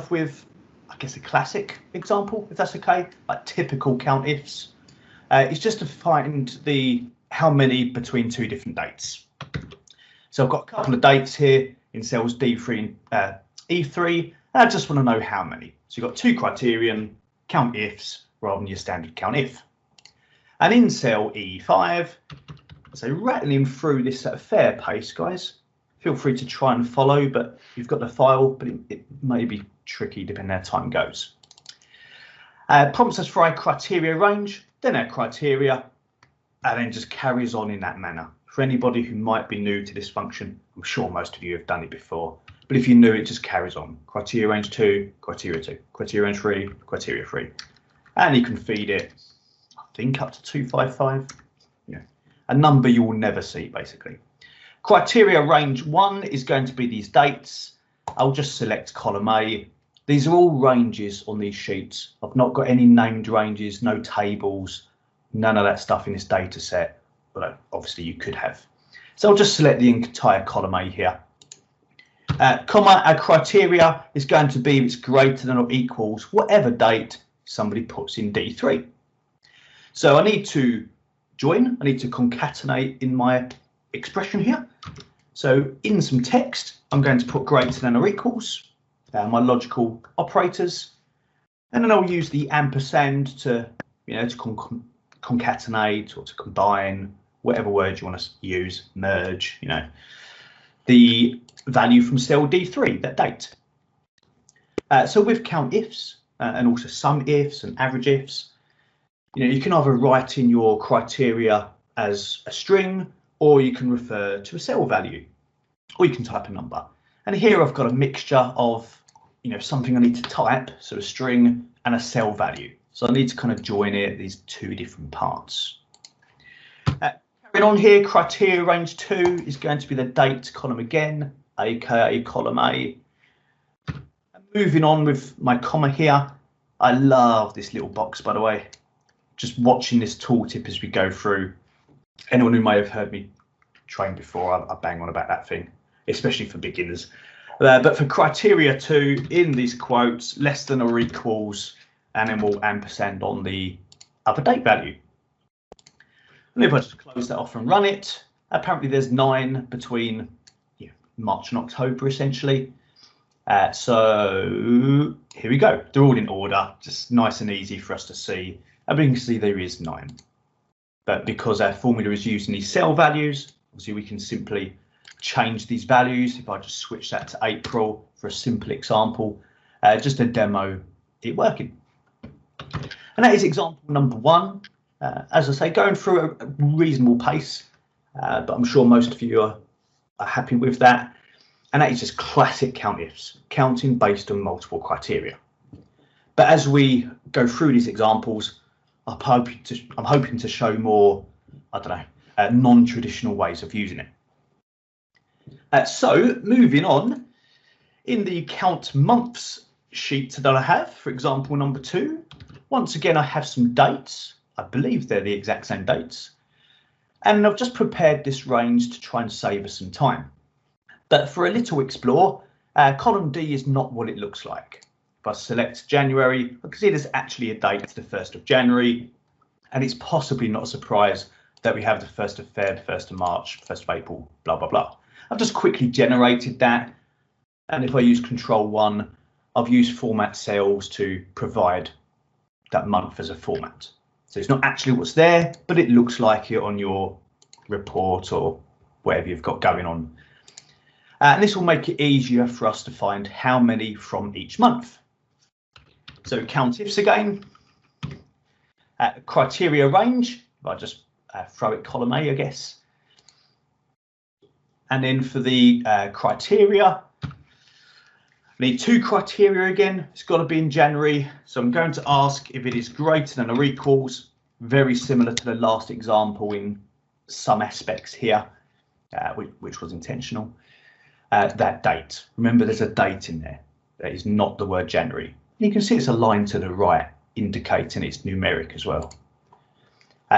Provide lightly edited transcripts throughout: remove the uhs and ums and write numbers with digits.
off with, I guess, a classic example, if that's okay, like typical COUNTIFS. It's just to find how many between two different dates. So I've got a couple of dates here in cells D3 and E3, and I just want to know how many. So you've got two criterion COUNTIFS rather than your standard COUNTIF. And in cell E5, so rattling through this at a fair pace, guys. Feel free to try and follow, but you've got the file, but it may be tricky depending on how time goes. Prompts us for a criteria range, then our criteria, and then just carries on in that manner. For anybody who might be new to this function, I'm sure most of you have done it before, but if you're new, it just carries on. Criteria range 2, criteria 2, criteria range 3, criteria 3. And you can feed it, I think, up to 255. Yeah, a number you will never see, basically. Criteria range 1 is going to be these dates. I'll just select column A. These are all ranges on these sheets. I've not got any named ranges, no tables, none of that stuff in this data set, but obviously you could have. So I'll just select the entire column A here. Comma, our criteria is going to be if it's greater than or equals whatever date somebody puts in D3. So I need to join, I need to concatenate in my expression here. So in some text, I'm going to put greater than or equals, my logical operators, and then I'll use the ampersand to, to concatenate or to combine, whatever word you want to use, merge, the value from cell D3, that date. So with COUNTIFS and also sum ifs and average ifs, you can either write in your criteria as a string, or you can refer to a cell value, or you can type a number. And here I've got a mixture of, something I need to type, so a string and a cell value. So I need to kind of join it, these two different parts. Carrying on here, criteria range 2 is going to be the date column again, aka column A. And moving on with my comma here, I love this little box, by the way. Just watching this tooltip as we go through. Anyone who may have heard me train before, I bang on about that thing, especially for beginners. But for criteria 2, in these quotes, less than or equals, and then we'll ampersand on the other date value. And if I just close that off and run it, apparently there's 9 between March and October, essentially. So here we go. They're all in order, just nice and easy for us to see. And we can see there is 9. But because our formula is using these cell values, obviously we can simply change these values. If I just switch that to April for a simple example, just to demo it working. And that is example number 1. As I say, going through a reasonable pace, but I'm sure most of you are happy with that. And that is just classic COUNTIFS, counting based on multiple criteria. But as we go through these examples, I'm hoping to show more, non-traditional ways of using it. So moving on, in the count months sheet that I have, for example, number 2, once again, I have some dates. I believe they're the exact same dates. And I've just prepared this range to try and save us some time. But for a little explore, column D is not what it looks like. If I select January, I can see there's actually a date, the 1st of January, and it's possibly not a surprise that we have the 1st of Feb, 1st of March, 1st of April, blah, blah, blah. I've just quickly generated that. And if I use Control 1, I've used format cells to provide that month as a format. So it's not actually what's there, but it looks like it on your report or whatever you've got going on. And this will make it easier for us to find how many from each month. So COUNTIFS again, criteria range, if I just throw it column A, I guess. And then for the criteria, I need 2 criteria again. It's got to be in January. So I'm going to ask if it is greater than or equals, very similar to the last example in some aspects here, which was intentional, that date. Remember, there's a date in there. That is not the word January. You can see it's aligned to the right, indicating it's numeric as well.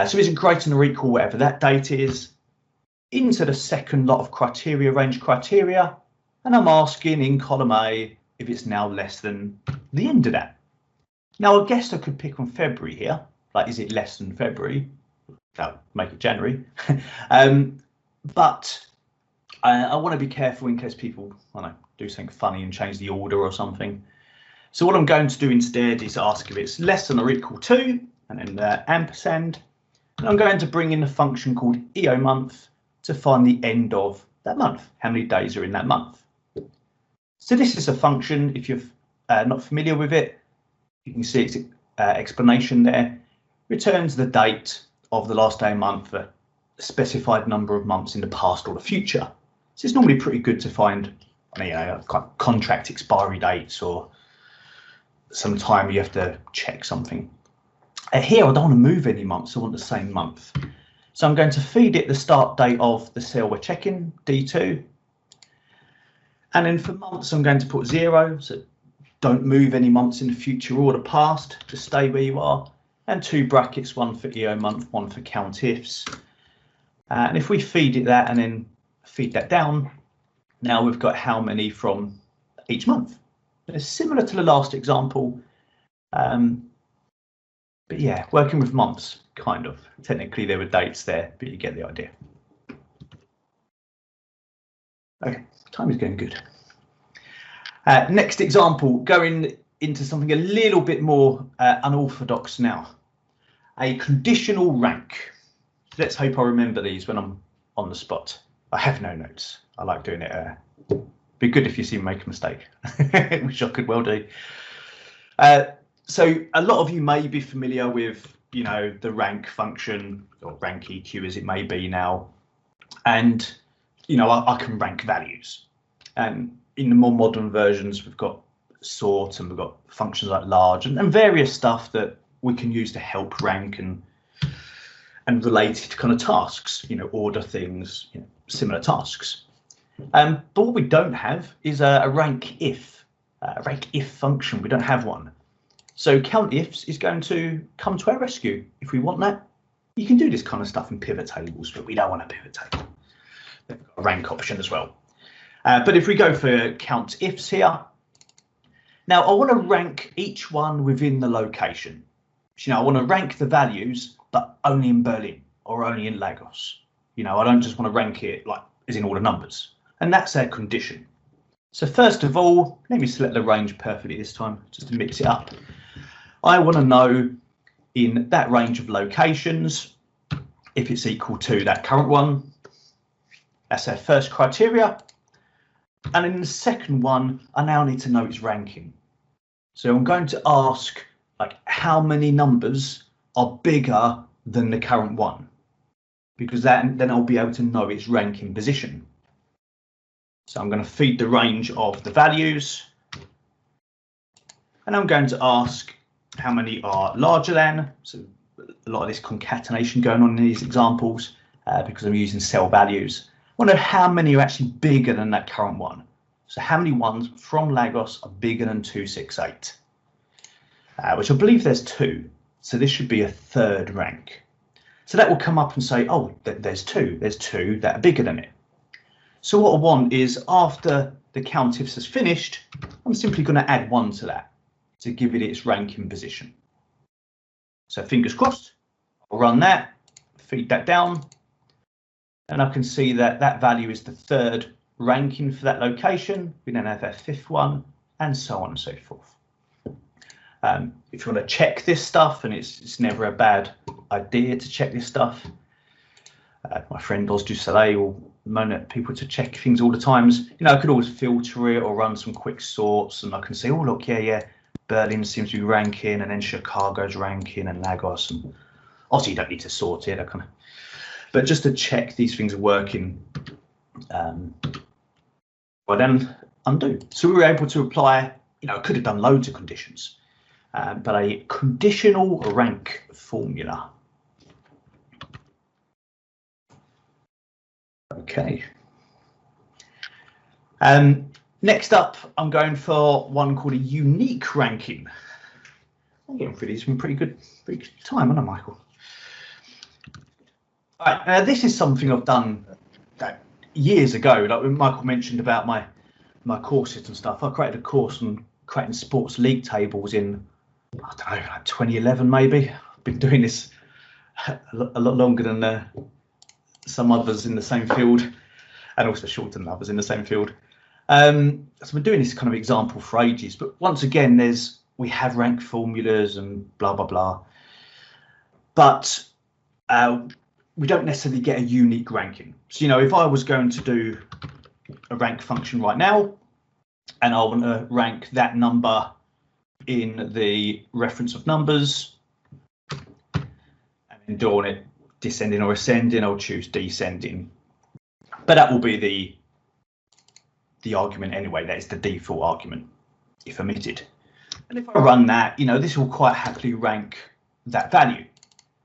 So is it greater than or equal, whatever that date is, into the second lot of criteria range criteria, and I'm asking in column A if it's now less than the end of that. Now, I guess I could pick on February here. Like, is it less than February? That would make it January. But I want to be careful in case people, I don't know, do something funny and change the order or something. So what I'm going to do instead is ask if it's less than or equal to, and then ampersand. And I'm going to bring in a function called EOMonth to find the end of that month, how many days are in that month. So this is a function, if you're not familiar with it, you can see its explanation there. Returns the date of the last day of month for a specified number of months in the past or the future. So it's normally pretty good to find, contract expiry dates or some time you have to check something. Here, I don't want to move any months, I want the same month. So I'm going to feed it the start date of the cell we're checking, D2. And then for months, I'm going to put 0, so don't move any months in the future or the past, just stay where you are. And 2 brackets, 1 for EOMonth, 1 for COUNTIFS. And if we feed it that and then feed that down, now we've got how many from each month. It's similar to the last example, but yeah, working with months, kind of. Technically there were dates there, but you get the idea. Okay, time is going good. Next example, going into something a little bit more unorthodox now. A conditional rank. Let's hope I remember these when I'm on the spot. I have no notes. I like doing it. Be good if you see me make a mistake, which I could well do. So a lot of you may be familiar with, the rank function or rank EQ as it may be now. And, I can rank values. And in the more modern versions, we've got sort and we've got functions like large and various stuff that we can use to help rank and related kind of tasks, order things, similar tasks. But what we don't have is a rank if function. We don't have one. So COUNTIFS is going to come to our rescue if we want that. You can do this kind of stuff in pivot tables, but we don't want a pivot table. They've got a rank option as well. But if we go for COUNTIFS here, now I want to rank each one within the location. So, I want to rank the values, but only in Berlin or only in Lagos. I don't just want to rank it like as in all the numbers. And that's our condition. So first of all, let me select the range perfectly this time, just to mix it up. I want to know in that range of locations, if it's equal to that current one. That's our first criteria. And in the second one, I now need to know its ranking. So I'm going to ask how many numbers are bigger than the current one, because then I'll be able to know its ranking position. So I'm going to feed the range of the values, and I'm going to ask how many are larger than. So a lot of this concatenation going on in these examples because I'm using cell values. I want to know how many are actually bigger than that current one. So how many ones from Lagos are bigger than 268, which I believe there's 2. So this should be a third rank. So that will come up and say, oh, there's 2 that are bigger than it. So what I want is after the COUNTIFS has finished, I'm simply going to add 1 to that to give it its ranking position. So fingers crossed, I'll run that, feed that down, and I can see that that value is the third ranking for that location. We then have our 5th one, and so on and so forth. If you want to check this stuff, and it's never a bad idea to check this stuff. My friend Oz du Soleil will moan at people to check things all the times. I could always filter it or run some quick sorts, and I can say, oh look, yeah, Berlin seems to be ranking, and then Chicago's ranking, and Lagos. And obviously, you don't need to sort it, but just to check these things are working. Well, then undo. So we were able to apply. I could have done loads of conditions, but a conditional rank formula. Okay. Next up, I'm going for one called a unique ranking. I'm getting through these in pretty good time, aren't I, Michael? All right, this is something I've done years ago. Like when Michael mentioned about my my courses and stuff. I created a course on creating sports league tables in, I don't know, like 2011 maybe. I've been doing this a lot longer than some others in the same field, and also shorter than others in the same field. So we're doing this kind of example for ages, but once again, we have rank formulas and blah blah blah, but we don't necessarily get a unique ranking. So, you know, if I was going to do a rank function right now, and I want to rank that number in the reference of numbers, and then do on it descending or ascending, I'll choose descending. But that will be the argument anyway. That is the default argument if omitted. And if I run that, you know, this will quite happily rank that value.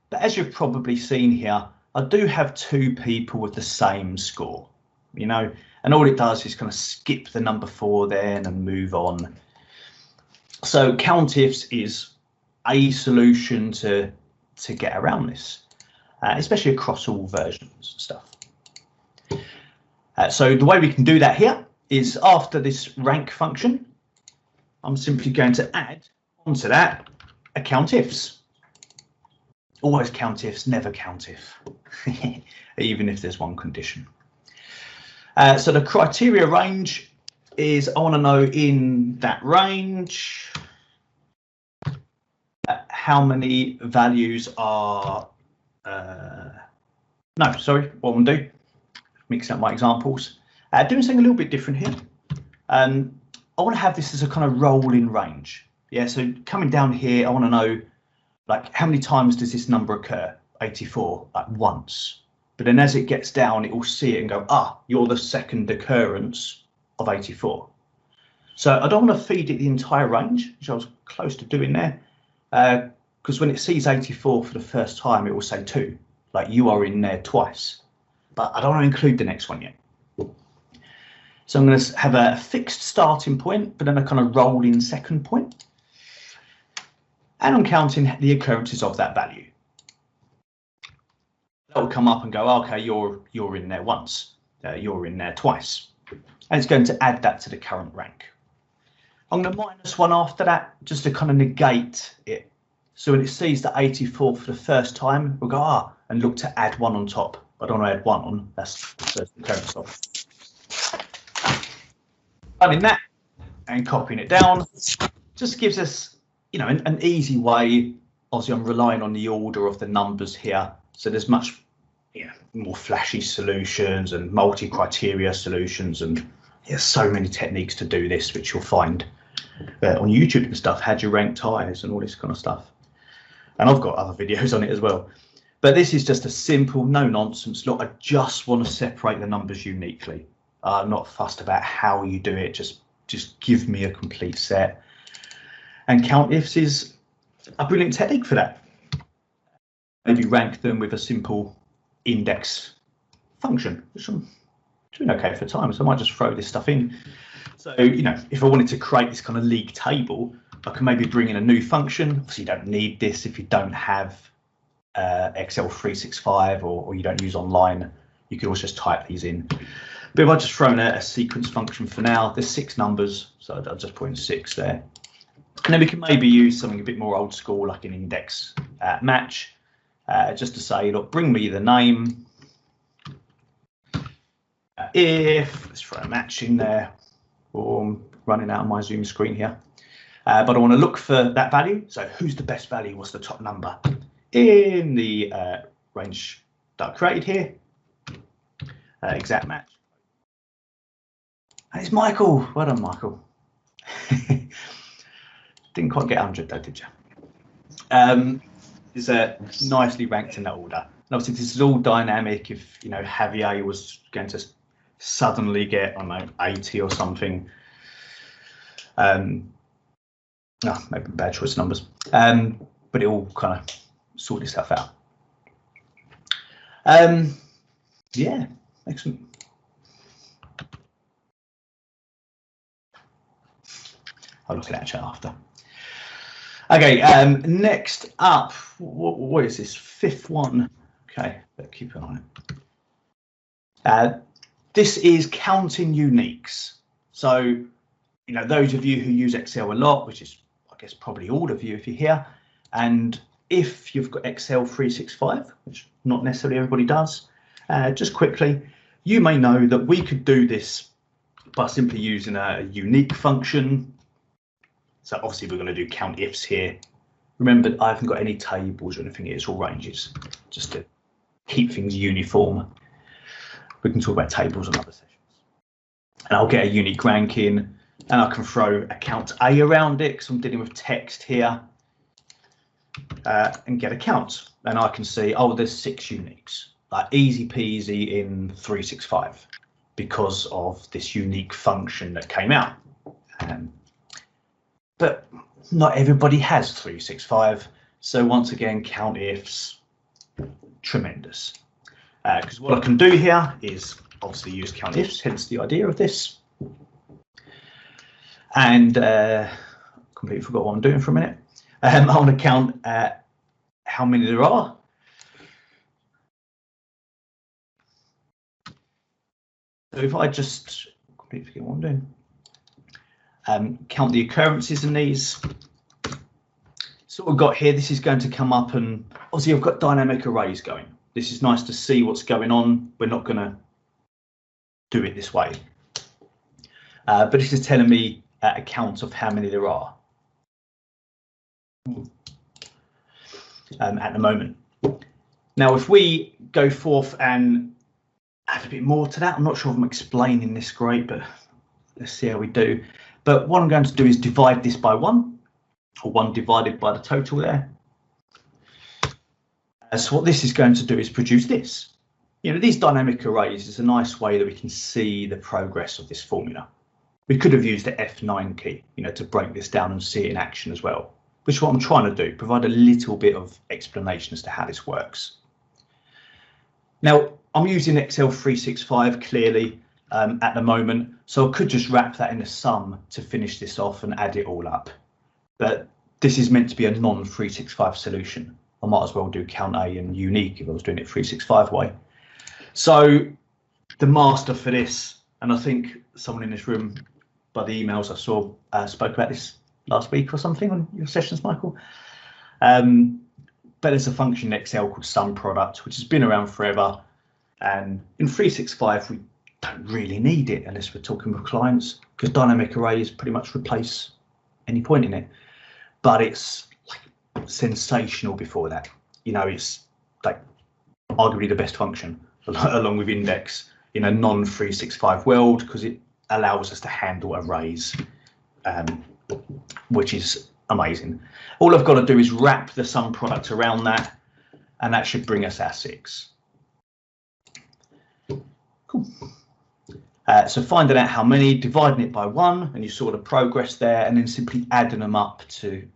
But as you've probably seen here, I do have two people with the same score, you know, and all it does is kind of skip the number 4 then and move on. So COUNTIFS is a solution to get around this, especially across all versions and stuff. So the way we can do that here is after this rank function, I'm simply going to add onto that a COUNTIFS. Always COUNTIFS, never COUNTIF, even if there's one condition. So the criteria range is I want to know in that range how many values are, no, sorry, what I'm going to do, mix up my examples. Doing something a little bit different here. I want to have this as a kind of rolling range. Yeah, so coming down here, I want to know, like, how many times does this number occur? 84, like once. But then as it gets down, it will see it and go, ah, you're the second occurrence of 84. So I don't want to feed it the entire range, which I was close to doing there, because when it sees 84 for the first time, it will say 2, like you are in there twice. But I don't want to include the next one yet. So I'm going to have a fixed starting point, but then a kind of rolling second point. And I'm counting the occurrences of that value. That will come up and go, okay, you're in there once, you're in there twice. And it's going to add that to the current rank. I'm going to minus 1 after that, just to kind of negate it. So when it sees the 84 for the first time, we'll go, and look to add 1 on top. I don't want to add 1 on, that's the first occurrence of. Running that and copying it down just gives us, you know, an easy way. Obviously, I'm relying on the order of the numbers here. So there's much more flashy solutions and multi-criteria solutions, and there's so many techniques to do this, which you'll find on YouTube and stuff. How do you rank ties and all this kind of stuff. And I've got other videos on it as well. But this is just a simple, no nonsense. Look, I just want to separate the numbers uniquely. I'm not fussed about how you do it. Just give me a complete set. And COUNTIFS is a brilliant technique for that. Maybe rank them with a simple index function, which I'm doing okay for time, so I might just throw this stuff in. So, you know, if I wanted to create this kind of league table, I can maybe bring in a new function. Obviously, you don't need this if you don't have Excel 365 or you don't use online. You can always just type these in. But if I just throw in a sequence function for now, there's 6 numbers, so I'll just put in 6 there. And then we can maybe use something a bit more old school, like an index match, just to say, look, bring me the name. If, let's throw a match in there. I'm running out of my Zoom screen here. But I want to look for that value. So who's the best value? What's the top number in the range that I created here? Exact match. And it's Michael. Well done, Michael. Didn't quite get 100 though, did you? It's nicely ranked in that order. And obviously this is all dynamic. If, you know, Javier was going to suddenly get, I don't know, 80 or something. No, maybe bad choice of numbers. But it all kind of sort itself out. Yeah, excellent. I'll look at that chat after. Okay, next up, what is this? 5th one. Okay, let's keep an eye on it. This is counting uniques. So, you know, those of you who use Excel a lot, which is, I guess, probably all of you if you're here, and if you've got Excel 365, which not necessarily everybody does, just quickly, you may know that we could do this by simply using a unique function. So obviously we're going to do COUNTIFS here. Remember, I haven't got any tables or anything here, it's all ranges, just to keep things uniform. We can talk about tables on other sessions. And I'll get a unique rank in, and I can throw a count A around it because I'm dealing with text here, and get a count. And I can see, oh, there's 6 uniques, like easy peasy in 365 because of this unique function that came out. But not everybody has 365. So once again, COUNTIFS, tremendous. Because what I can do here is obviously use COUNTIFS, hence the idea of this. And completely forgot what I'm doing for a minute. I want to count how many there are. So if I just completely forget what I'm doing, count the occurrences in these. So what we've got here, this is going to come up, and obviously I've got dynamic arrays going. This is nice to see what's going on. We're not going to do it this way. But this is telling me a count of how many there are at the moment. Now, if we go forth and add a bit more to that, I'm not sure if I'm explaining this great, but let's see how we do. But what I'm going to do is divide this by 1, or 1 divided by the total there. So what this is going to do is produce this. You know, these dynamic arrays is a nice way that we can see the progress of this formula. We could have used the F9 key, you know, to break this down and see it in action as well, which is what I'm trying to do, provide a little bit of explanation as to how this works. Now, I'm using Excel 365 clearly at the moment, so I could just wrap that in a sum to finish this off and add it all up. But this is meant to be a non-365 solution. I might as well do count A and unique if I was doing it 365 way. So the master for this, and I think someone in this room, by the emails I saw, spoke about this last week or something on your sessions, Michael. But there's a function in Excel called SumProduct, which has been around forever. And in 365, we don't really need it unless we're talking with clients, because dynamic arrays pretty much replace any point in it. But it's like sensational before that. You know, it's like arguably the best function along with index in a non-365 world, because it allows us to handle arrays, which is amazing. All I've got to do is wrap the sum product around that, and that should bring us our 6. Cool. So finding out how many, dividing it by 1, and you saw the progress there, and then simply adding them up to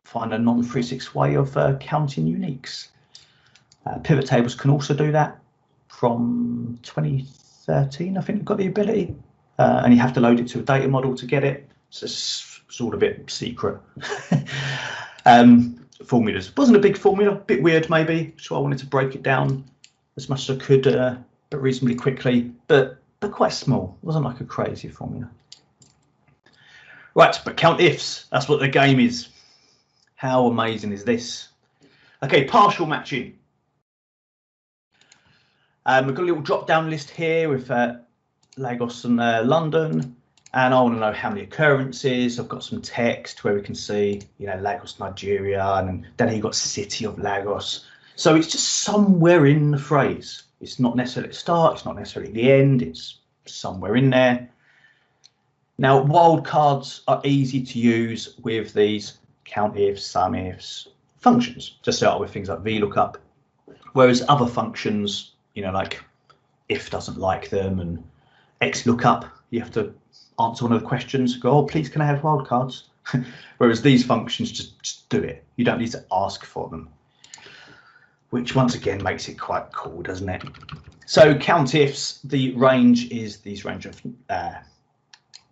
find a non-365 way of counting uniques. Pivot tables can also do that from 2013, I think we've got the ability, and you have to load it to a data model to get it. So it's all a bit secret. Formulas wasn't a big formula, a bit weird maybe, so I wanted to break it down as much as I could, but reasonably quickly, but quite small. It wasn't like a crazy formula. Right, but COUNTIFS, that's what the game is. How amazing is this? Okay, partial matching. We've got a little drop down list here with Lagos and London, and I want to know how many occurrences. I've got some text where we can see, you know, Lagos, Nigeria, and then you've got city of Lagos. So it's just somewhere in the phrase. It's not necessarily at the start, it's not necessarily at the end, it's somewhere in there. Now, wildcards are easy to use with these COUNTIFS, SUMIFS functions, to start with things like VLOOKUP, whereas other functions, you know, like if doesn't like them, and XLOOKUP, you have to answer one of the questions, go, oh, please, can I have wildcards? Whereas these functions just do it. You don't need to ask for them, which once again makes it quite cool, doesn't it? So COUNTIFS, the range is these range of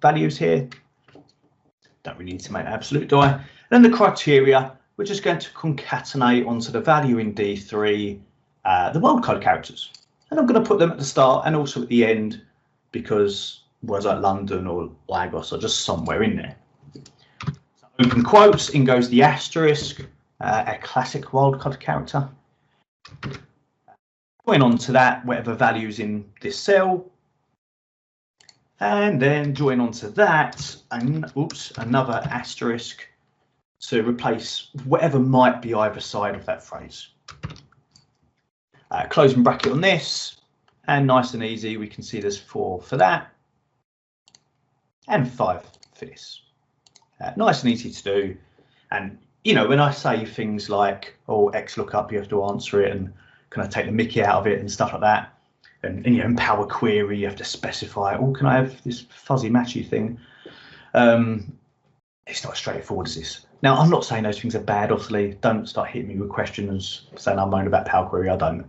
values here. Don't really need to make an absolute, do I? And then the criteria, we're just going to concatenate onto the value in D3, the wildcard characters. And I'm going to put them at the start and also at the end, because words like London or Lagos or just somewhere in there. So open quotes, in goes the asterisk, a classic wildcard character. Going on to that, whatever values in this cell. And then join onto that, and another asterisk to replace whatever might be either side of that phrase. Closing bracket on this, and nice and easy, we can see there's 4 for that, and 5 for this. Nice and easy to do. And you know, when I say things like, oh, XLOOKUP, you have to answer it, and can I take the mickey out of it and stuff like that, and you know, in Power Query you have to specify, oh, can I have this fuzzy matchy thing? It's not as straightforward as this. Now, I'm not saying those things are bad, obviously. Don't start hitting me with questions saying I'm moaning about Power Query. I don't.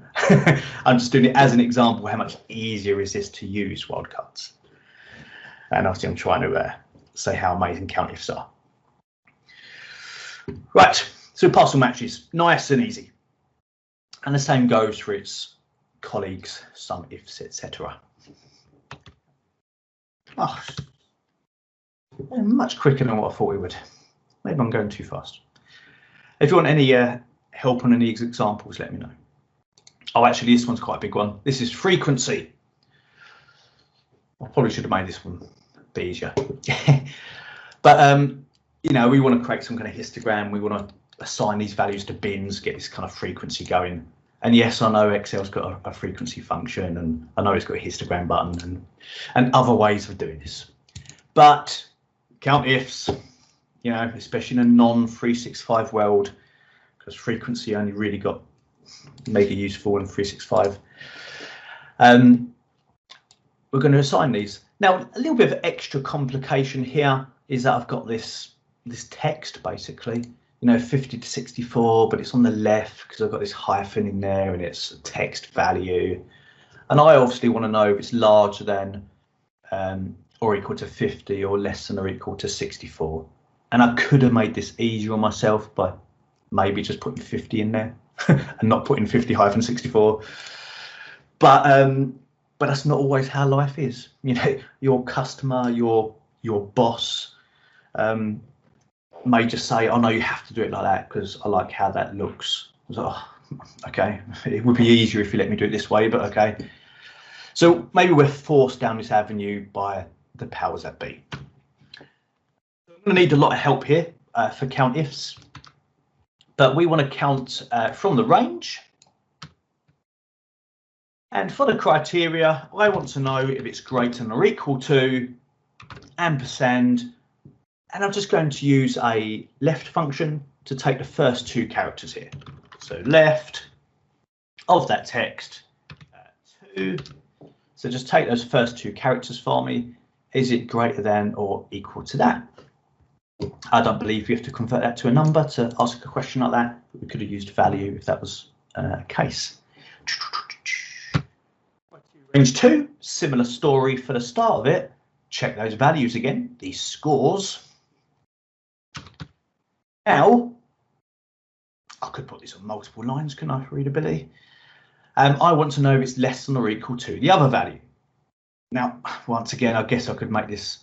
I'm just doing it as an example. How much easier is this to use wildcards? And obviously, I'm trying to say how amazing COUNTIFS are. Right, so parcel matches, nice and easy. And the same goes for its colleagues, some ifs, etc. Oh, much quicker than what I thought it would. Maybe I'm going too fast. If you want any help on any examples, let me know. Oh, actually, this one's quite a big one. This is frequency. I probably should have made this one a bit easier. But, you know, we want to create some kind of histogram. We want to assign these values to bins, get this kind of frequency going. And yes, I know Excel's got a frequency function, and I know it's got a histogram button and other ways of doing this. But COUNTIFS, you know, especially in a non-365 world, because frequency only really got mega useful in 365. We're going to assign these. Now, a little bit of extra complication here is that I've got this text basically, you know, 50 to 64, but it's on the left because I've got this hyphen in there and it's a text value. And I obviously want to know if it's larger than or equal to 50 or less than or equal to 64. And I could have made this easier on myself by maybe just putting 50 in there and not putting 50-64. But that's not always how life is. You know, your customer, your boss may just say, oh no, you have to do it like that because I like how that looks. I was like, oh, okay, it would be easier if you let me do it this way, but okay. So maybe we're forced down this avenue by the powers that be. I'm going to need a lot of help here for COUNTIFS, but we want to count from the range. And for the criteria, I want to know if it's greater than or equal to ampersand, and I'm just going to use a left function to take the first 2 characters here. So left of that text, 2. So just take those first 2 characters for me. Is it greater than or equal to that? I don't believe you have to convert that to a number to ask a question like that. We could have used value if that was a case. Range 2, similar story for the start of it. Check those values again, these scores. Now, I could put this on multiple lines, couldn't I, for readability? I want to know if it's less than or equal to the other value. Now, once again, I guess I could make this,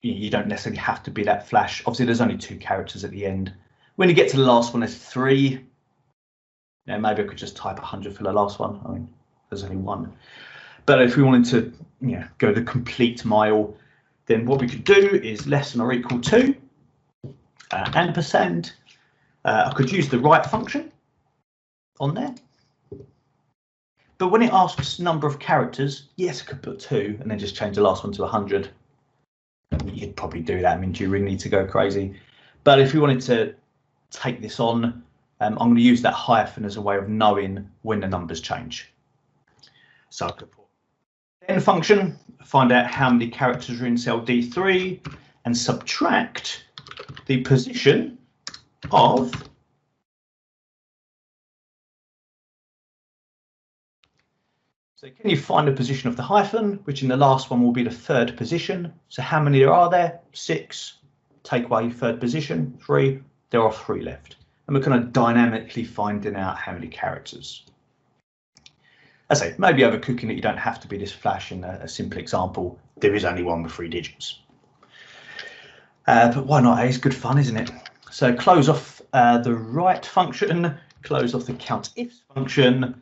you don't necessarily have to be that flash. Obviously, there's only 2 characters at the end. When you get to the last one, there's 3. Now, maybe I could just type 100 for the last one. I mean, there's only 1. But if we wanted to, you know, go the complete mile, then what we could do is less than or equal to ampersand. I could use the right function on there. But when it asks number of characters, yes, I could put 2 and then just change the last one to 100. You'd probably do that. I mean, do you really need to go crazy? But if we wanted to take this on, I'm going to use that hyphen as a way of knowing when the numbers change. So I could put then function, find out how many characters are in cell D3 and subtract the position of so can you find the position of the hyphen, which in the last one will be the 3rd position. So how many there are there? 6. Take away 3rd position, 3. There are 3 left. And we're kind of dynamically finding out how many characters. As I say, maybe overcooking it, you don't have to be this flash in a simple example. There is only one with 3 digits. But why not? It's good fun, isn't it? So close off the right function, close off the COUNTIFS function,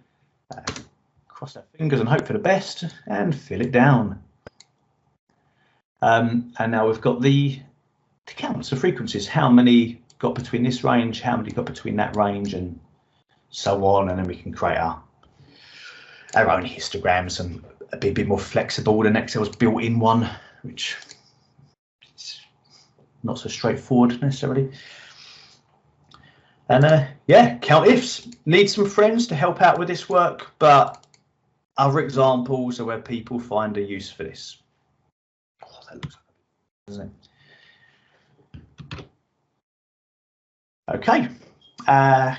cross our fingers and hope for the best, and fill it down. And now we've got the counts, the frequencies, how many got between this range, how many got between that range, and so on. And then we can create our own histograms and be a bit more flexible than Excel's built-in one, which is not so straightforward necessarily. And yeah, COUNTIFS need some friends to help out with this work, but other examples are where people find a use for this. Oh, that looks like a, doesn't it? Okay. I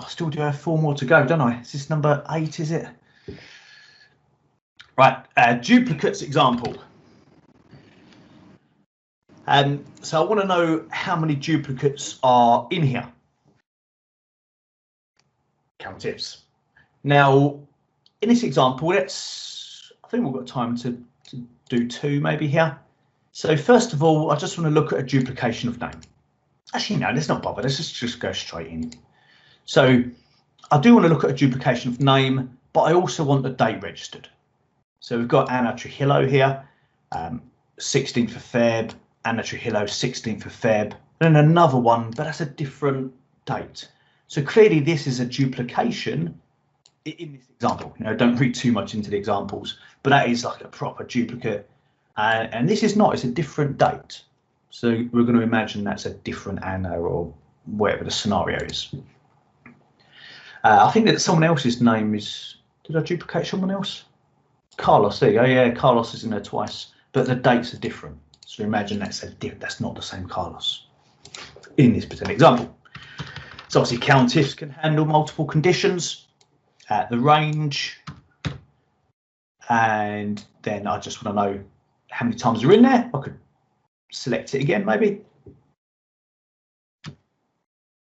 still do have 4 more to go, don't I? Is this number 8, is it? Right, duplicates example. So I want to know how many duplicates are in here. COUNTIFS. Now, in this example, I think we've got time to do 2 maybe here. So first of all, I just want to look at a duplication of name. Actually, no, let's not bother. Let's just go straight in. So I do want to look at a duplication of name, but I also want the date registered. So we've got Anna Trujillo here, 16th of Feb, Anna Trujillo, 16th of Feb, and then another one, but that's a different date. So clearly this is a duplication in this example. You know, don't read too much into the examples, but that is like a proper duplicate. And this is not, it's a different date. So we're going to imagine that's a different Anna or whatever the scenario is. I think that someone else's name is, did I duplicate someone else? Carlos, there you go. Yeah, Carlos is in there twice, but the dates are different. So imagine that's not the same Carlos in this particular example. So obviously COUNTIFS can handle multiple conditions at the range. And then I just want to know how many times they're in there. I could select it again, maybe.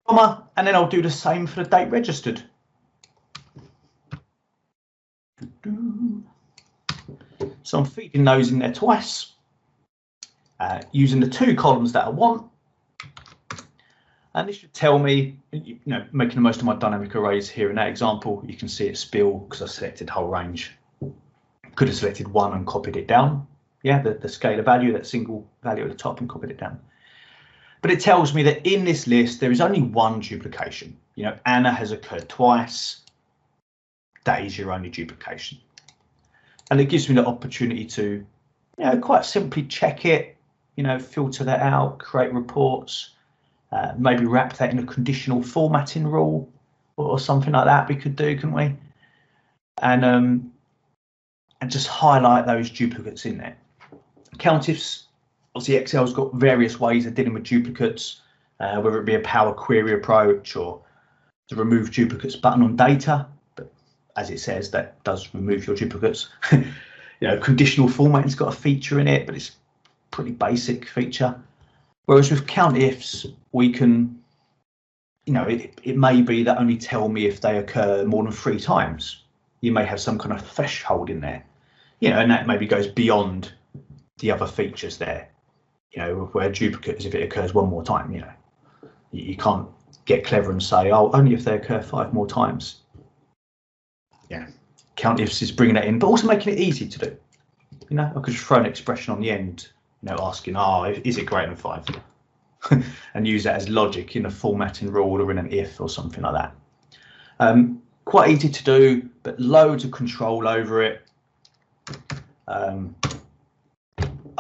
Comma, and then I'll do the same for the date registered. So I'm feeding those in there twice, using the 2 columns that I want. And this should tell me, you know, making the most of my dynamic arrays here in that example, you can see it spill because I selected whole range. Could have selected 1 and copied it down. Yeah, the scalar value, that single value at the top, and copied it down. But it tells me that in this list, there is only 1 duplication. You know, Anna has occurred twice. That is your only duplication. And it gives me the opportunity to, you know, quite simply check it, you know, filter that out, create reports, maybe wrap that in a conditional formatting rule or something like that we could do, couldn't we? And just highlight those duplicates in there. COUNTIFS, obviously Excel's got various ways of dealing with duplicates, whether it be a Power Query approach or the remove duplicates button on data. But as it says, that does remove your duplicates. You know, conditional formatting's got a feature in it, but it's a pretty basic feature. Whereas with COUNTIFS, we can, you know, it may be that only tell me if they occur more than 3 times. You may have some kind of threshold in there, you know, and that maybe goes beyond the other features there, you know, where duplicate is if it occurs 1 more time. You know, you can't get clever and say, oh, only if they occur 5 more times. Yeah, COUNTIFS is bringing that in, but also making it easy to do. You know, I could just throw an expression on the end, you know, asking, oh, is it greater than 5? And use that as logic in a formatting rule or in an if or something like that. Quite easy to do, but loads of control over it.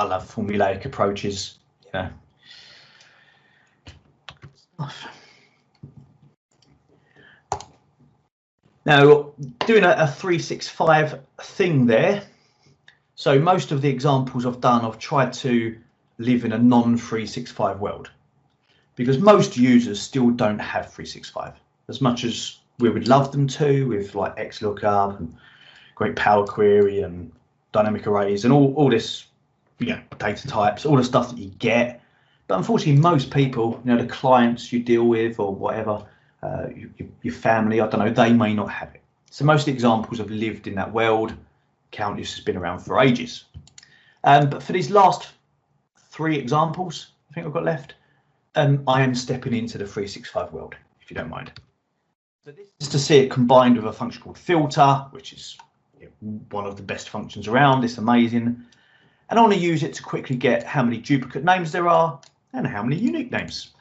I love formulaic approaches, you know. Now, doing a 365 thing there. So most of the examples I've done, I've tried to live in a non-365 world, because most users still don't have 365 as much as we would love them to, with like XLOOKUP and great Power Query and dynamic arrays and all this, you know, data types, all the stuff that you get. But unfortunately, most people, you know, the clients you deal with or whatever, your family, I don't know, they may not have it. So most of the examples have lived in that world. COUNTIFS has been around for ages. But for these last 3 examples, I think I've got left, I am stepping into the 365 world, if you don't mind. So this is to see it combined with a function called filter, which is one of the best functions around. It's amazing. And I want to use it to quickly get how many duplicate names there are and how many unique names.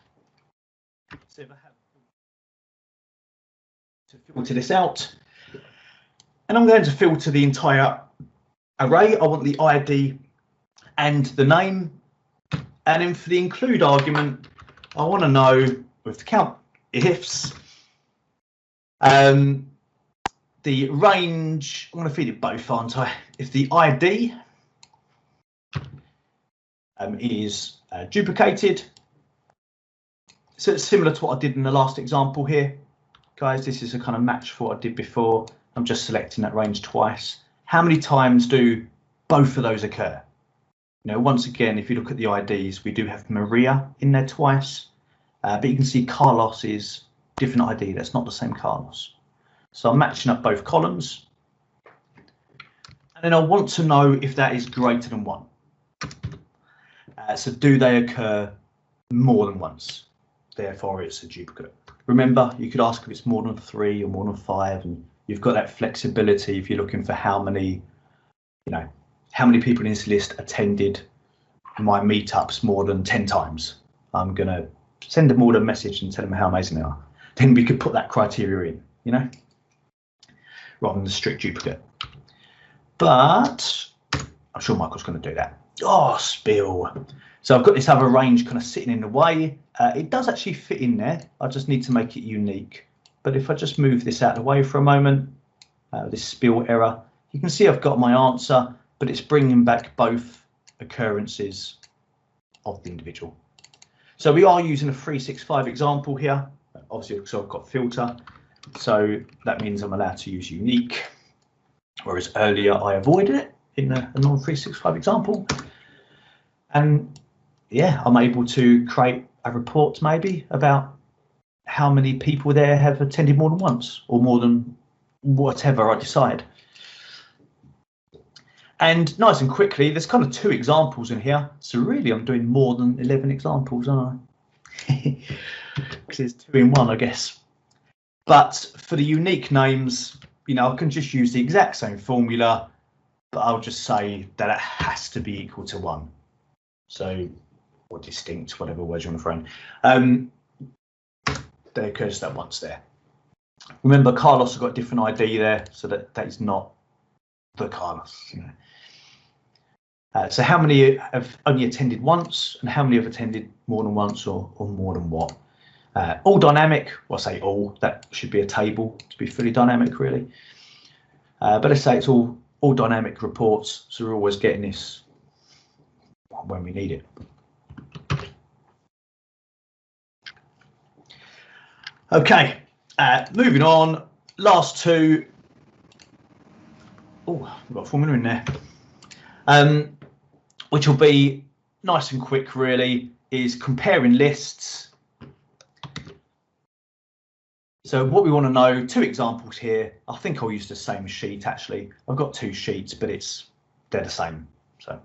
So if I have to filter this out, and I'm going to filter the entire array. I want the ID and the name. And then for the include argument, I want to know with the COUNTIFS, the range. I'm going to feed it both, aren't I? If the ID is duplicated, so it's similar to what I did in the last example here, guys. This is a kind of match for what I did before. I'm just selecting that range twice. How many times do both of those occur? You know, once again, if you look at the IDs, we do have Maria in there twice, but you can see Carlos is different ID. That's not the same Carlos. So I'm matching up both columns. And then I want to know if that is greater than 1. So do they occur more than once? Therefore, it's a duplicate. Remember, you could ask if it's more than 3 or more than 5, and you've got that flexibility if you're looking for how many, how many people in this list attended my meetups more than 10 times. I'm going to send them all a message and tell them how amazing they are. Then we could put that criteria in, rather than the strict duplicate. But I'm sure Michael's going to do that. Oh, spill. So I've got this other range kind of sitting in the way. It does actually fit in there. I just need to make it unique. But if I just move this out of the way for a moment, this spill error, you can see I've got my answer, but it's bringing back both occurrences of the individual. So we are using a 365 example here, obviously, because I've got filter. So that means I'm allowed to use unique, whereas earlier I avoided it in a non-365 example. And yeah, I'm able to create a report maybe about how many people there have attended more than once or more than whatever I decide. And nice and quickly, there's kind of 2 examples in here. So really, I'm doing more than 11 examples, aren't I? Because there's 2 in 1, I guess. But for the unique names, I can just use the exact same formula, but I'll just say that it has to be equal to 1. So, or distinct, whatever words you want to throw in. There occurs that once there. Remember, Carlos has got a different ID there, so that is not the Carlos. So how many have only attended once, and how many have attended more than once or more than what? All dynamic. Well, I say all. That should be a table to be fully dynamic, really. But let's say it's all dynamic reports, so we're always getting this when we need it. Okay, moving on. Last 2. Oh, we've got a formula in there. Which will be nice and quick, really, is comparing lists. So what we want to know, 2 examples here. I think I'll use the same sheet, actually. I've got 2 sheets, but they're the same. So a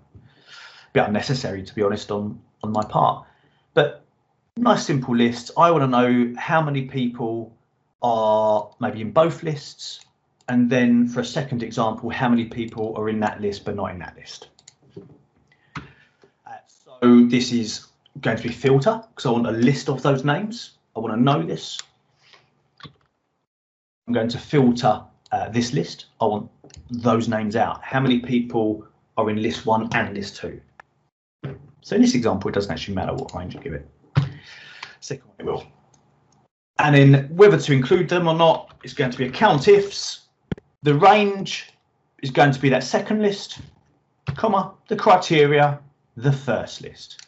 bit unnecessary, to be honest, on my part. But nice, simple lists. I want to know how many people are maybe in both lists. And then for a second example, how many people are in that list but not in that list. So this is going to be filter, because I want a list of those names. I want to know this. I'm going to filter this list. I want those names out. How many people are in list 1 and list 2? So in this example, it doesn't actually matter what range you give it. Second one it will. And then whether to include them or not, it's going to be a COUNTIFS. The range is going to be that second list, comma, the criteria, the first list.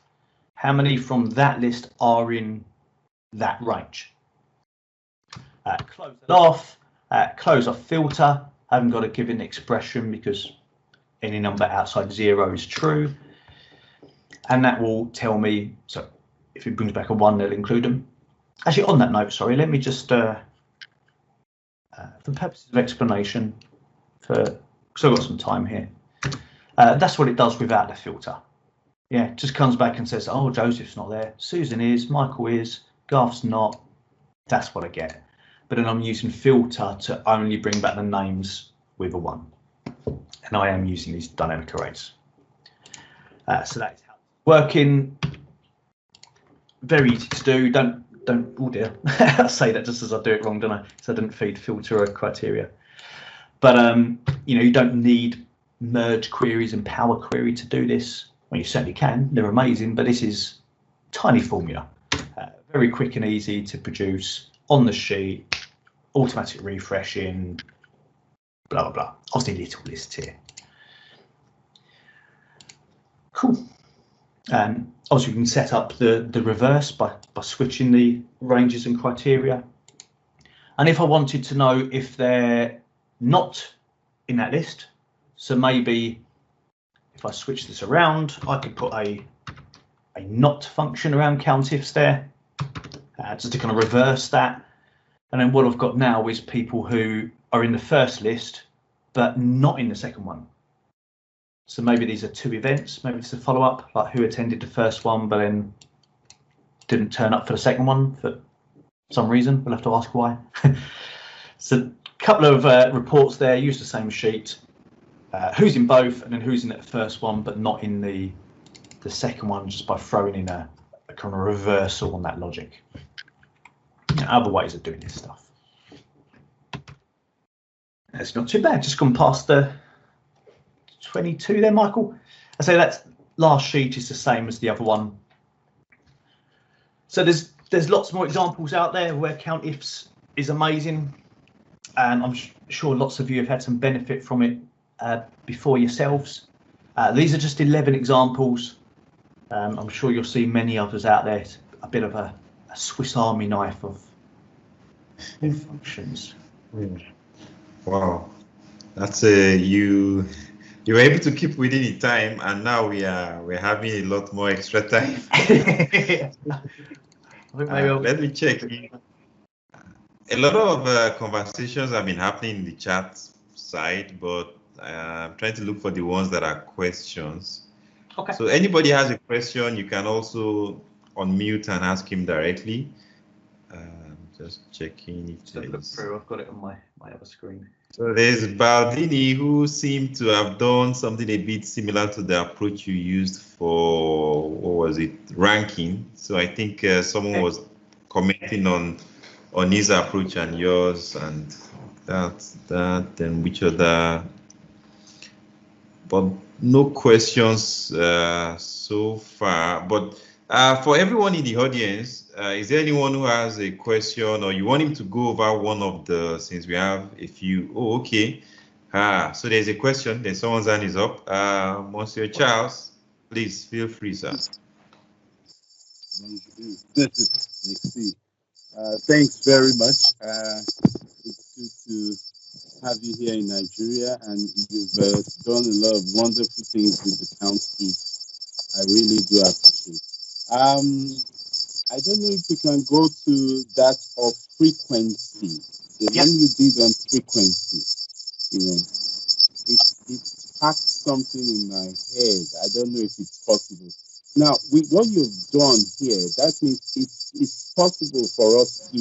How many from that list are in that range? Close it off, close off filter. I haven't got a given expression because any number outside 0 is true. And that will tell me, so if it brings back a 1, they'll include them. Actually, on that note, sorry, let me just For the purposes of explanation, because I've got some time here, that's what it does without the filter. Yeah, it just comes back and says, oh, Joseph's not there, Susan is, Michael is, Garth's not. That's what I get. But then I'm using filter to only bring back the names with a 1. And I am using these dynamic arrays. So that is how it's working. Very easy to do. Don't, oh dear, I say that just as I do it wrong, don't I? So I didn't feed filter or criteria. But, you know, you don't need merge queries and power query to do this. Well, you certainly can. They're amazing, but this is tiny formula. Very quick and easy to produce on the sheet, automatic refreshing, blah, blah, blah. Obviously, little list here. Cool. Obviously, we can set up the reverse by switching the ranges and criteria. And if I wanted to know if they're not in that list, so maybe if I switch this around, I could put a not function around COUNTIFS there, just to kind of reverse that. And then what I've got now is people who are in the first list, but not in the second one. So maybe these are 2 events, maybe it's a follow-up, like who attended the first one, but then didn't turn up for the second one for some reason. We'll have to ask why. So a couple of reports there, use the same sheet. Who's in both, and then who's in the first one, but not in the second one, just by throwing in a kind of reversal on that logic. Other ways of doing this stuff. It's not too bad. Just gone past the 22 there, Michael. I say that last sheet is the same as the other one. So there's lots more examples out there where COUNTIFS is amazing, and I'm sure lots of you have had some benefit from it before yourselves. These are just 11 examples. I'm sure you'll see many others out there. It's a bit of a Swiss Army knife of functions. Wow, that's you were able to keep within the time, and now we're having a lot more extra time. Let me check. A lot of conversations have been happening in the chat side, but I'm trying to look for the ones that are questions. Okay. So anybody has a question, you can also unmute and ask him directly. Just checking if there's... Look through. I've got it on my other screen. So there's Baldini, who seemed to have done something a bit similar to the approach you used for, what was it, ranking. So I think someone was commenting on his approach and yours, and that, and which other, but no questions so far. But for everyone in the audience, is there anyone who has a question, or you want him to go over one of the, since we have a few? Oh, okay. So there's a question, then someone's hand is up. Monsieur Charles, please feel free, sir. Thanks very much. It's good to have you here in Nigeria, and you've done a lot of wonderful things with the COUNTIFS. I really do appreciate. I don't know if we can go to that of frequency. The one you did on frequency, you know, it sparked something in my head. I don't know if it's possible. Now, with what you've done here, that means it's possible for us to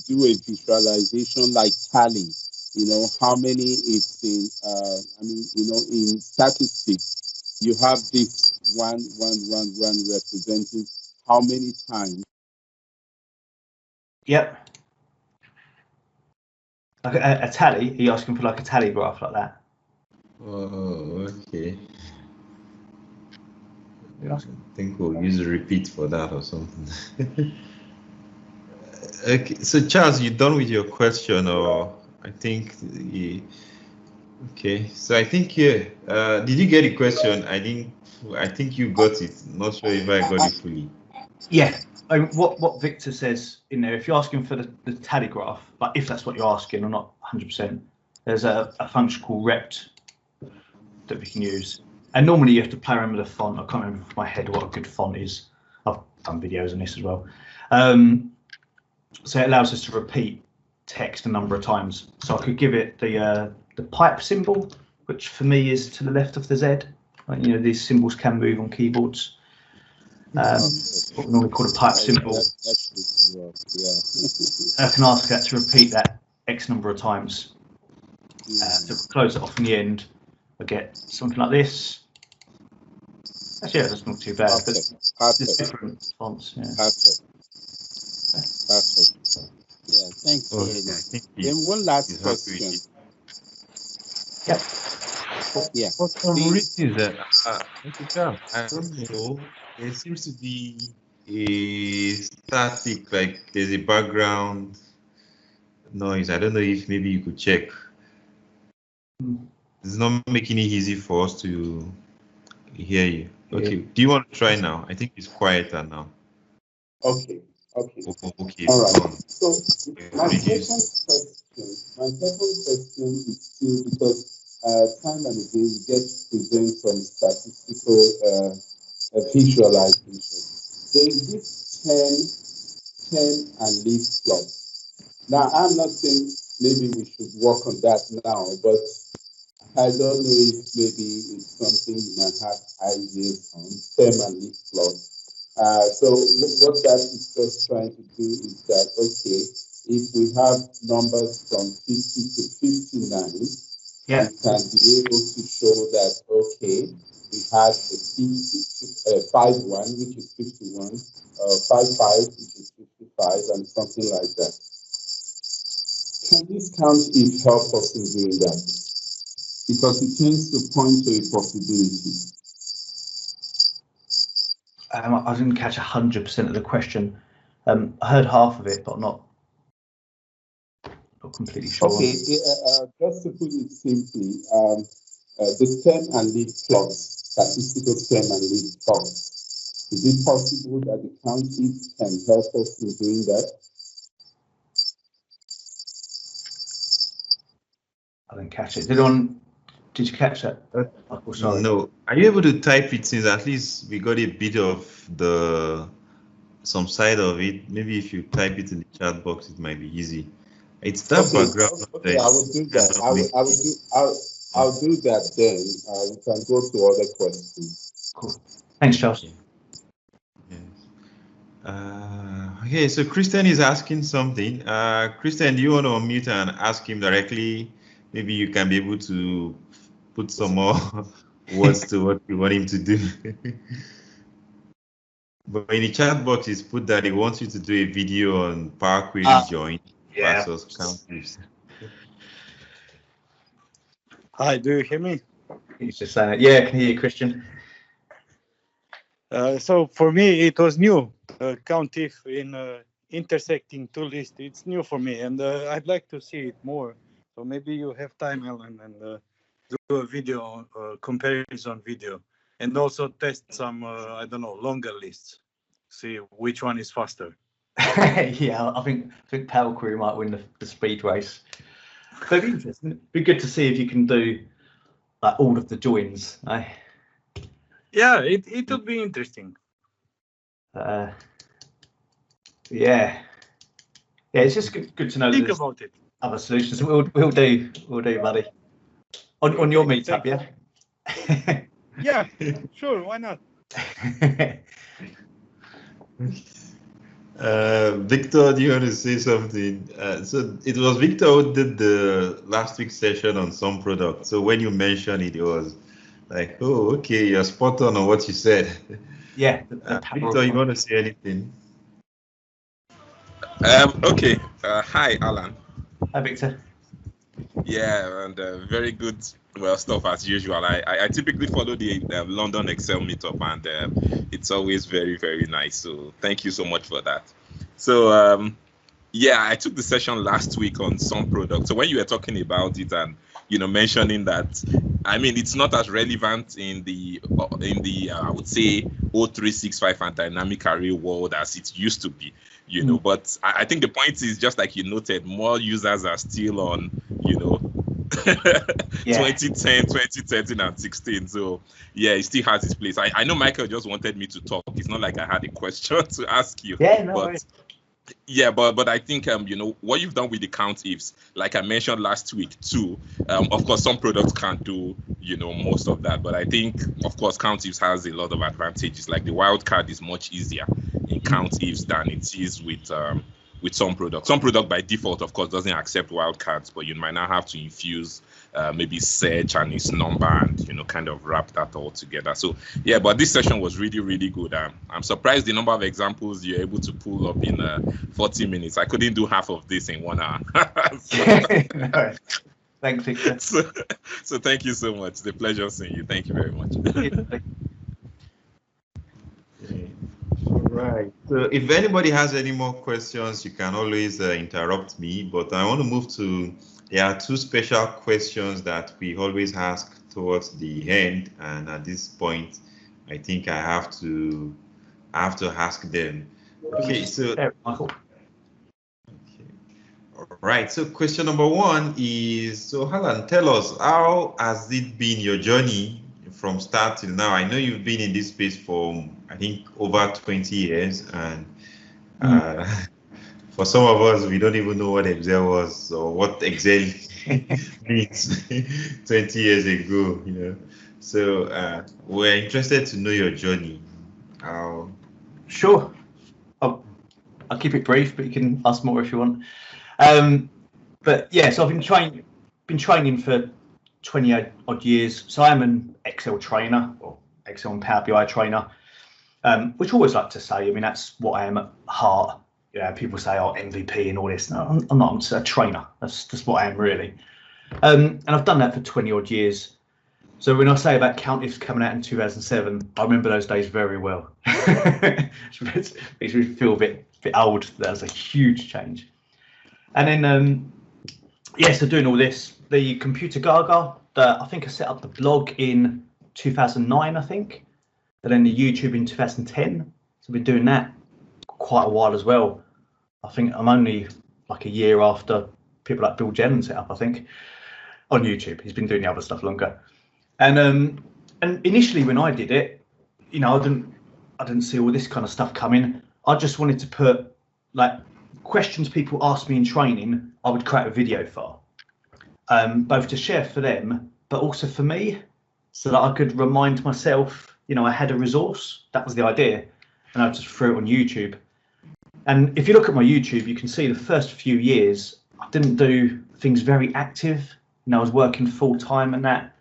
do a visualization like tally. You know, how many it's in, I mean, you know, in statistics, you have this one representing how many times. Yep. Like a tally? Are you asking for like a tally graph like that? Oh, okay. I think we'll use a repeat for that or something. Okay, so Charles, you done with your question, or I think okay. So I think did you get a question? I think you got it. Not sure if I got it fully. Yeah. I mean, what Victor says in there, if you're asking for the tally graph, but if that's what you're asking, I'm not 100%. There's a function called rept that we can use. And normally you have to play around with the font. I can't remember off my head what a good font is. I've done videos on this as well. So it allows us to repeat text a number of times. So I could give it the pipe symbol, which for me is to the left of the Z. Like, you know, these symbols can move on keyboards. What we normally call a pipe symbol. I can ask that to repeat that X number of times. To close it off in the end, I get something like this. Actually, yeah, that's not too bad. But there's different fonts. Yeah. Perfect. Yeah, thanks very much. Then one last question. Yep. Yeah. For some reason, I don't know. There seems to be a static, like there's a background noise. I don't know if maybe you could check. It's not making it easy for us to hear you. Okay. Yeah. Do you want to try now? I think it's quieter now. Okay. Okay. All right. So my second question is still because time and again we get to present some statistical visualization. There is this 10 and leave plot. Now I'm not saying maybe we should work on that now, but I don't know if maybe it's something you might have ideas on 10 and leave plot. So what that is just trying to do is that, okay, if we have numbers from 50 to 59, we can be able to show that, okay, we had a 5-1, which is 51, 5-5, which is 55, and something like that. Can this COUNTIFS help us in doing that? Because it tends to point to a possibility. I didn't catch 100% of the question. I heard half of it, but not completely sure. Okay, just to put it simply, the stem and leaf plots, statistical stem and leaf plots. Is it possible that the COUNTIFS can help us in doing that? I didn't catch it. Did you catch that? Oh, sorry. No. Are you able to type it, since at least we got a bit of some side of it? Maybe if you type it in the chat box, it might be easy. It's that background. Okay, I will do that. I'll do that then. We can go to other questions. Cool. Thanks, Charles. Okay, so Christian is asking something. Christian, do you want to unmute and ask him directly? Maybe you can be able to put some more words to what you want him to do. But in the chat box, he's put that he wants you to do a video on Power Query join versus COUNTIFS. Hi, do you hear me? He's just saying it. Yeah, I can hear you, Christian. So for me, it was new. COUNTIFS in intersecting two lists. It's new for me, and I'd like to see it more. So maybe you have time, Alan, and do a video comparison video, and also test some I don't know, longer lists. See which one is faster. Yeah, I think Power Query might win the speed race. But it'd be interesting. It'd be good to see if you can do like all of the joins. Yeah, it would be interesting. Yeah, it's just good to know. Think about it. Other solutions. We'll do, buddy. On your meetup, yeah. Yeah, sure. Why not? Victor, do you want to say something? So it was Victor who did the last week's session on some product. So when you mentioned it, it was like, oh, okay, you're spot on what you said. Yeah. Victor, you want to say anything? Okay. Hi, Alan. Hi, Victor. Yeah, and very good stuff as usual. I typically follow the London Excel meetup, and it's always very, very nice. So thank you so much for that. So yeah, I took the session last week on some products. So when you were talking about it and mentioning that, I mean, it's not as relevant in the I would say 0365 and dynamic array world as it used to be. But I think the point is, just like you noted, more users are still on, 2010, 2013, and 16. So yeah, it still has its place. I know Michael just wanted me to talk. It's not like I had a question to ask you. Yeah, no but worries. Yeah, but I think what you've done with the COUNTIFS, like I mentioned last week too. Of course, some products can't do most of that, but I think of course COUNTIFS has a lot of advantages. Like the wildcard is much easier in COUNTIFS than it is with some products. Some product by default, of course, doesn't accept wildcards, but you might now have to infuse maybe search and its number and kind of wrap that all together. So yeah, but this session was really, really good. I'm surprised the number of examples you're able to pull up in 40 minutes. I couldn't do half of this in 1 hour. No. Thanks, Victor. So thank you so much. It's a pleasure seeing you. Thank you very much. All right. So if anybody has any more questions, you can always interrupt me. But I want to move to, there are 2 special questions that we always ask towards the end, and at this point, I think I have to ask them. Okay. So. Michael. All right. So question number 1 is, so Alan, tell us, how has it been your journey from start till now? I know you've been in this space for, I think, over 20 years, and for some of us, we don't even know what Excel was or what Excel means 20 years ago, So we're interested to know your journey. Sure. I'll keep it brief, but you can ask more if you want. But yeah, so I've been training for 28 odd years. So I'm an Excel trainer, or Excel and Power BI trainer, which I always like to say. I mean, that's what I am at heart. People say, "Oh, MVP and all this." No, I'm not. I'm just a trainer. That's just what I am, really. And I've done that for 20 odd years. So when I say about COUNTIFS coming out in 2007, I remember those days very well. It makes me feel a bit old. That was a huge change. And then, so doing all this, the Computer Gaga, I think I set up the blog in 2009, I think, and then the YouTube in 2010. So I've been doing that quite a while as well. I think I'm only like a year after people like Bill Jennings set up, I think, on YouTube. He's been doing the other stuff longer. And initially when I did it, I didn't see all this kind of stuff coming. I just wanted to put like questions people asked me in training, I would create a video for, both to share for them, but also for me, so that I could remind myself, I had a resource. That was the idea. And I just threw it on YouTube. And if you look at my YouTube, you can see the first few years, I didn't do things very active. I was working full time and that,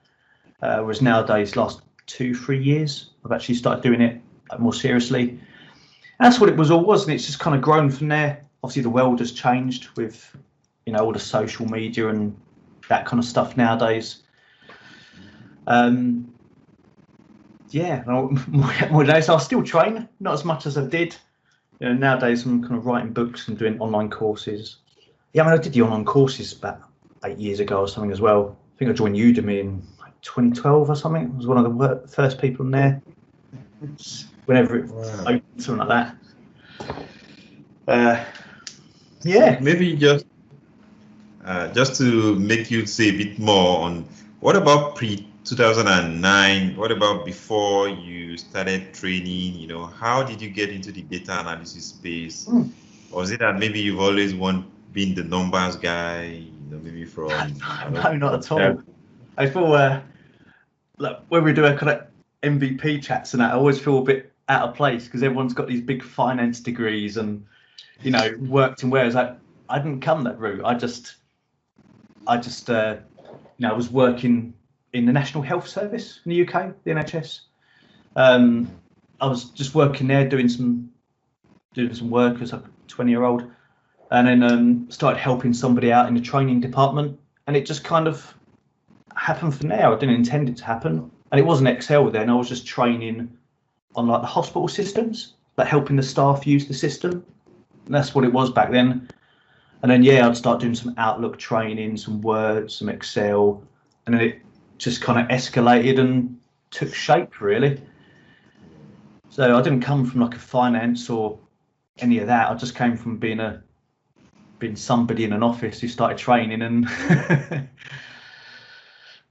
whereas nowadays, last 2-3 years, I've actually started doing it more seriously. And that's what it was all, and it's just kind of grown from there. Obviously, the world has changed with, all the social media and that kind of stuff nowadays. More days I'll still train, not as much as I did. Nowadays I'm kind of writing books and doing online courses. Yeah, I did the online courses about 8 years ago or something as well. I think I joined Udemy in 2012 or something. I was one of the first people in there. Whenever it opened, something like that. Maybe just to make you say a bit more on, what about pre-2009? What about before you started training? How did you get into the data analysis space? Or is it that maybe you've always been the numbers guy? Maybe from no, not at all. I feel when we do a kind of MVP chats and that, I always feel a bit out of place because everyone's got these big finance degrees and worked in whereas I didn't come that route. I was working in the National Health Service in the UK, the NHS. I was just working there doing some work as a 20-year-old, and then started helping somebody out in the training department, and it just kind of happened from there. I didn't intend it to happen, and it wasn't Excel then. I was just training on like the hospital systems, like helping the staff use the system, and that's what it was back then. And then I'd start doing some Outlook training, some Word, some Excel, and then it just kind of escalated and took shape really. So I didn't come from like a finance or any of that. I just came from being somebody in an office who started training and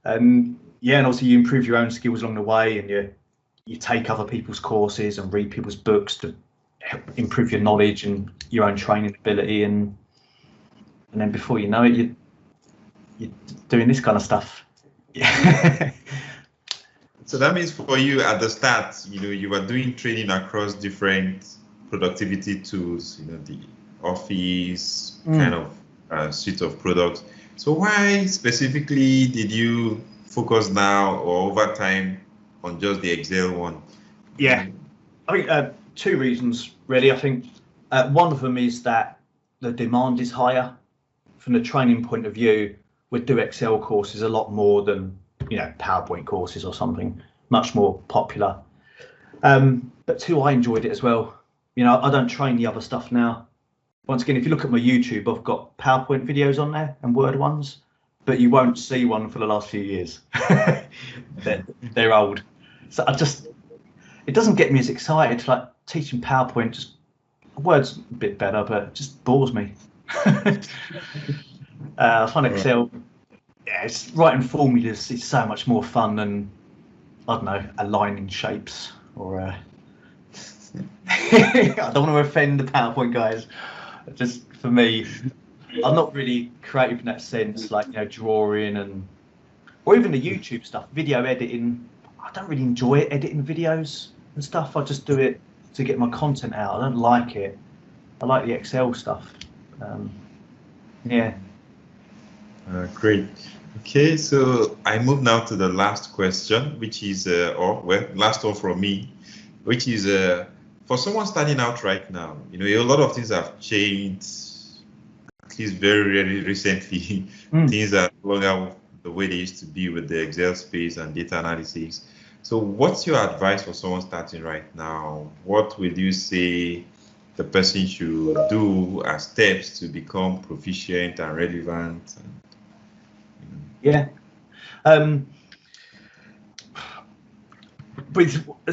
and obviously you improve your own skills along the way, and you take other people's courses and read people's books to improve your knowledge and your own training ability, and then before you know it, you're doing this kind of stuff. Yeah. So that means for you at the start, you were doing training across different productivity tools, the Office kind of suite of products. So why specifically did you focus now or over time on just the Excel one? Yeah, I think 2 reasons really. I think one of them is that the demand is higher. From the training point of view, we'd do Excel courses a lot more than PowerPoint courses or something, much more popular. But 2, I enjoyed it as well. I don't train the other stuff now. Once again, if you look at my YouTube, I've got PowerPoint videos on there and Word ones, but you won't see one for the last few years. they're old. So it doesn't get me as excited. Like teaching PowerPoint, just Word's a bit better, but it just bores me. I find Excel, it's writing formulas. It's so much more fun than, I don't know, aligning shapes or. I don't want to offend the PowerPoint guys. Just for me, I'm not really creative in that sense, like drawing or even the YouTube stuff, video editing. I don't really enjoy editing videos and stuff. I just do it to get my content out. I don't like it. I like the Excel stuff. Yeah. Great. Okay, so I move now to the last question, which is, last one from me, which is for someone starting out right now. A lot of things have changed, at least very, very recently. Things are no longer the way they used to be with the Excel space and data analysis. So what's your advice for someone starting right now? What will you say the person should do as steps to become proficient and relevant? Yeah. As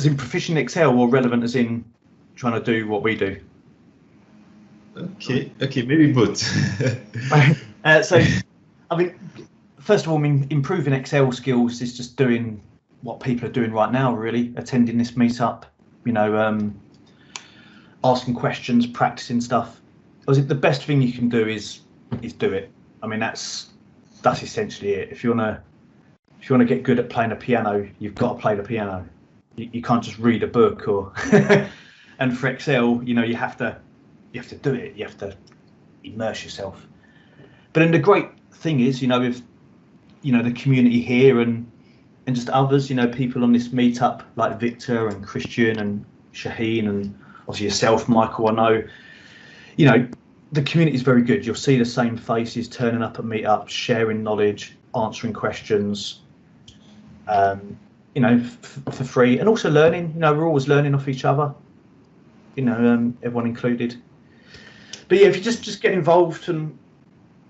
in proficient in Excel or relevant as in trying to do what we do? Okay, maybe both. So, I mean, first of all, improving Excel skills is just doing what people are doing right now, really, attending this meetup, asking questions, practicing stuff. The best thing you can do is do it. I mean, that's essentially it. If you want to get good at playing a piano, you've got to play the piano. You can't just read a book or. And for Excel, you have to do it. You have to immerse yourself. But then the great thing is, with the community here and just others, people on this meetup like Victor and Christian and Shaheen and obviously yourself, Michael. I know, the community is very good. You'll see the same faces turning up at meetups, sharing knowledge, answering questions, for free, and also learning. We're always learning off each other. Everyone included. But yeah, if you just get involved, and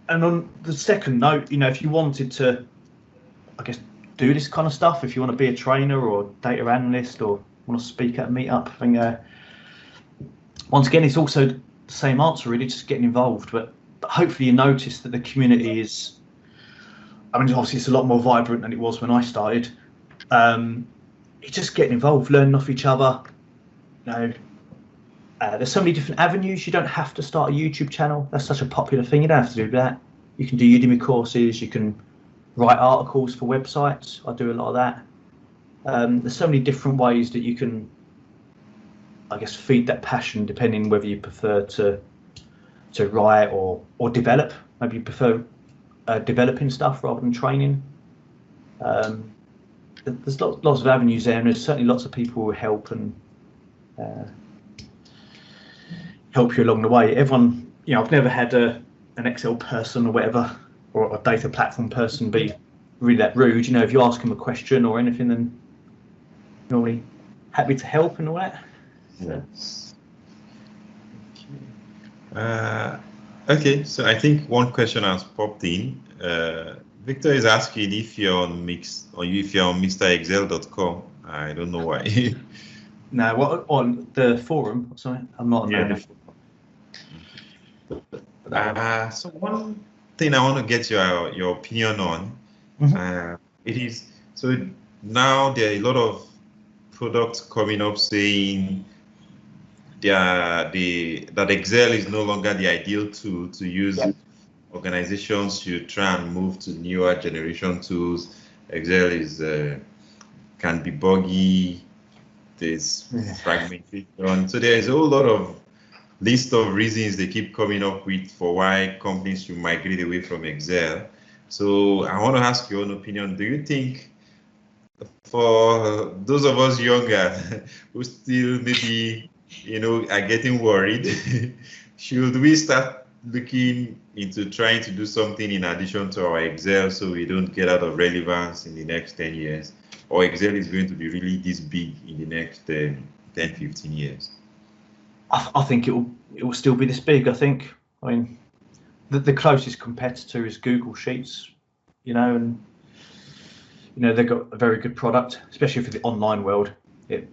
on the second note, if you wanted to, I guess, do this kind of stuff, if you want to be a trainer or data analyst or want to speak at a meetup, I think once again, it's also the same answer, really, just getting involved. But hopefully you notice that the community is, obviously it's a lot more vibrant than it was when I started. It's just getting involved, learning off each other. There's so many different avenues. You don't have to start a YouTube channel. That's such a popular thing. You don't have to do that. You can do Udemy courses. You can write articles for websites. I do a lot of that. There's so many different ways that you can, I guess, feed that passion, depending whether you prefer to write or develop. Maybe you prefer developing stuff rather than training. There's lots of avenues there, and there's certainly lots of people who help and help you along the way. Everyone, I've never had an Excel person or whatever, or a data platform person be really that rude. If you ask them a question or anything, then normally happy to help and all that. Yes. Okay, so I think one question has popped in. Victor is asking if you're on MrExcel.com. I don't know why. No, what on the forum? Sorry, I'm not on there. So one thing I want to get your opinion on, it is, so now there are a lot of products coming up saying that Excel is no longer the ideal tool to use. Yeah. Organizations should try and move to newer generation tools. Excel is can be buggy. There's fragmentation. So there is a whole lot of list of reasons they keep coming up with for why companies should migrate away from Excel. So I want to ask your own opinion. Do you think, for those of us younger who still maybe are getting worried, should we start looking into trying to do something in addition to our Excel so we don't get out of relevance in the next 10 years? Or Excel is going to be really this big in the next 10, 15 years? I think it will still be this big. I mean, the closest competitor is Google Sheets, and they've got a very good product, especially for the online world. It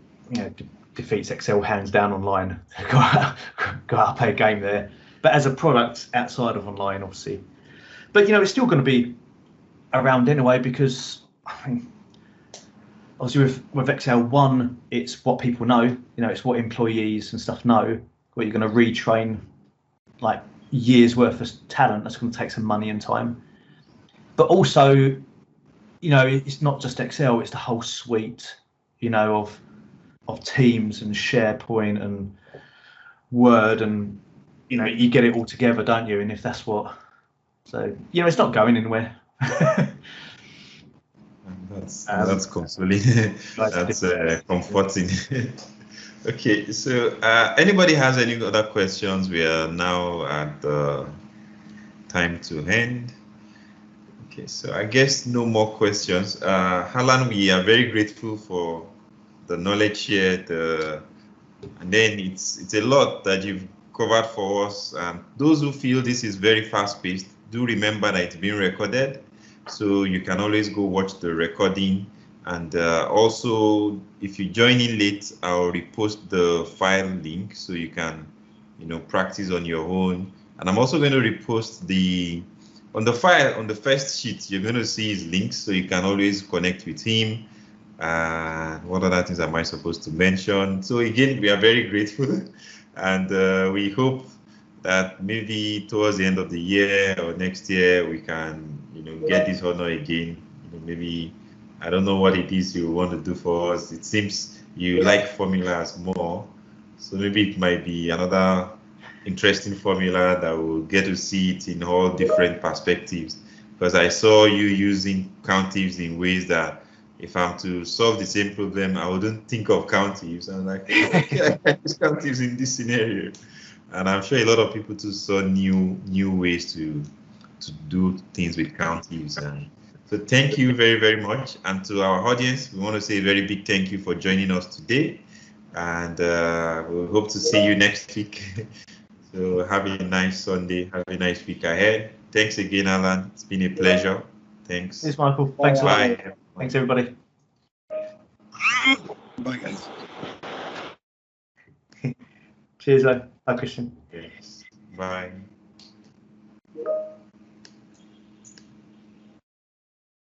defeats Excel hands down online. Got to play a game there. But as a product outside of online, obviously. But it's still going to be around anyway, because I mean, obviously with Excel, one, it's what people know. It's what employees and stuff know. Where you're going to retrain like years worth of talent. That's going to take some money and time. But also, it's not just Excel. It's the whole suite, of Teams and SharePoint and Word, and you get it all together, don't you? And if that's what, so it's not going anywhere. That's consoling. That's comforting. Okay, so anybody has any other questions? We are now at the time to end. Okay, so I guess no more questions. Alan, we are very grateful for the knowledge shared, and then it's a lot that you've covered for us. And those who feel this is very fast-paced, do remember that it's being recorded, so you can always go watch the recording. And also, if you join in late, I'll repost the file link so you can, practice on your own. And I'm also going to repost on the file, on the first sheet, you're going to see his links, so you can always connect with him. What other things am I supposed to mention? So again, we are very grateful, and we hope that maybe towards the end of the year or next year, we can, get this honor again. Maybe, I don't know what it is you want to do for us. It seems you like formulas more, so maybe it might be another interesting formula that we'll get to see it in all different perspectives. Because I saw you using COUNTIFS in ways that, if I'm to solve the same problem, I wouldn't think of COUNTIFS. I'm like, okay, I can use COUNTIFS in this scenario. And I'm sure a lot of people too saw new ways to do things with COUNTIFS. And so thank you very, very much. And to our audience, we want to say a very big thank you for joining us today. And we hope to see you next week. So have a nice Sunday. Have a nice week ahead. Thanks again, Alan. It's been a pleasure. Thanks. Thanks, Michael. Thanks a lot. Bye. Thanks, everybody. Bye, guys. Cheers, Bye, Christian. Yes. Bye.